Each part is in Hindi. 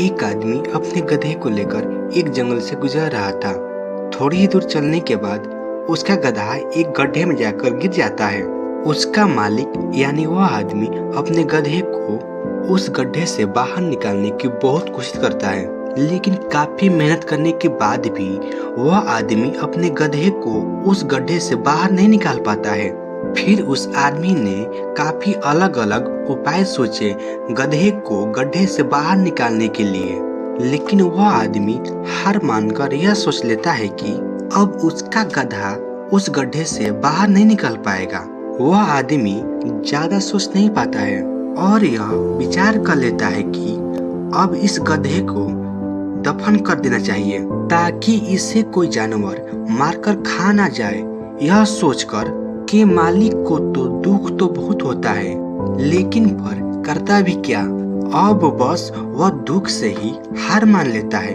एक आदमी अपने गधे को लेकर एक जंगल से गुजर रहा था। थोड़ी ही दूर चलने के बाद उसका गधा एक गड्ढे में जाकर गिर जाता है। उसका मालिक यानी वह आदमी अपने गधे को उस गड्ढे से बाहर निकालने की बहुत कोशिश करता है, लेकिन काफी मेहनत करने के बाद भी वह आदमी अपने गधे को उस गड्ढे से बाहर नहीं निकाल पाता है। फिर उस आदमी ने काफी अलग अलग उपाय सोचे गधे को गड्ढे से बाहर निकालने के लिए, लेकिन वह आदमी हार मानकर यह सोच लेता है कि अब उसका गधा उस गड्ढे से बाहर नहीं निकल पाएगा। वह आदमी ज्यादा सोच नहीं पाता है और यह विचार कर लेता है कि अब इस गधे को दफन कर देना चाहिए ताकि इसे कोई जानवर मारकर खा ना जाए। यह सोचकर कि मालिक को तो दुख तो बहुत होता है, लेकिन पर करता भी क्या, अब बस वह दुख से ही हार मान लेता है।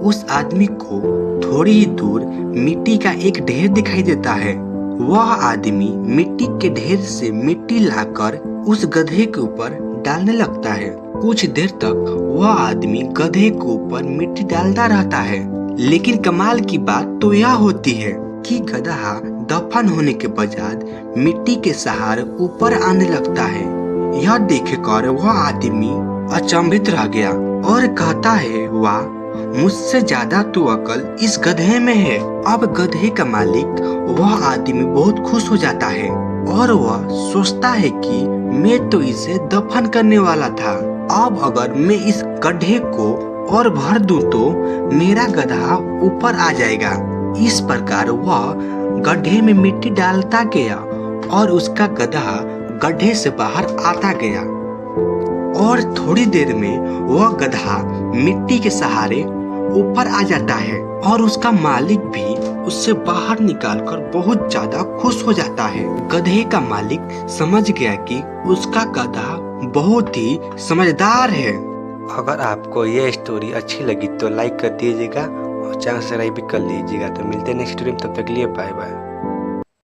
उस आदमी को थोड़ी ही दूर मिट्टी का एक ढेर दिखाई देता है। वह आदमी मिट्टी के ढेर से मिट्टी लाकर उस गधे के ऊपर डालने लगता है। कुछ देर तक वह आदमी गधे के ऊपर मिट्टी डालता रहता है, लेकिन कमाल की बात तो यह होती है कि गधा दफन होने के बजाय मिट्टी के सहारे ऊपर आने लगता है। यह देखकर वह आदमी अचंभित रह गया और कहता है, वाह, मुझसे ज्यादा तो अकल इस गधे में है। अब गधे का मालिक वह आदमी बहुत खुश हो जाता है और वह सोचता है कि मैं तो इसे दफन करने वाला था। अब अगर मैं इस गड्ढे को और भर दूं तो मेरा गधा ऊपर आ जाएगा। इस प्रकार वह गड्ढे में मिट्टी डालता गया और उसका गधा गड्ढे से बाहर आता गया और थोड़ी देर में वह गधा मिट्टी के सहारे ऊपर आ जाता है और उसका मालिक भी उससे बाहर निकालकर बहुत ज्यादा खुश हो जाता है। गधे का मालिक समझ गया कि उसका गधा बहुत ही समझदार है। अगर आपको ये स्टोरी अच्छी लगी तो लाइक कर दीजिएगा और चैनल सब्सक्राइब भी कर लीजिएगा। तो मिलते हैं नेक्स्ट स्टोरी में, तब तक के लिए बाय बाय।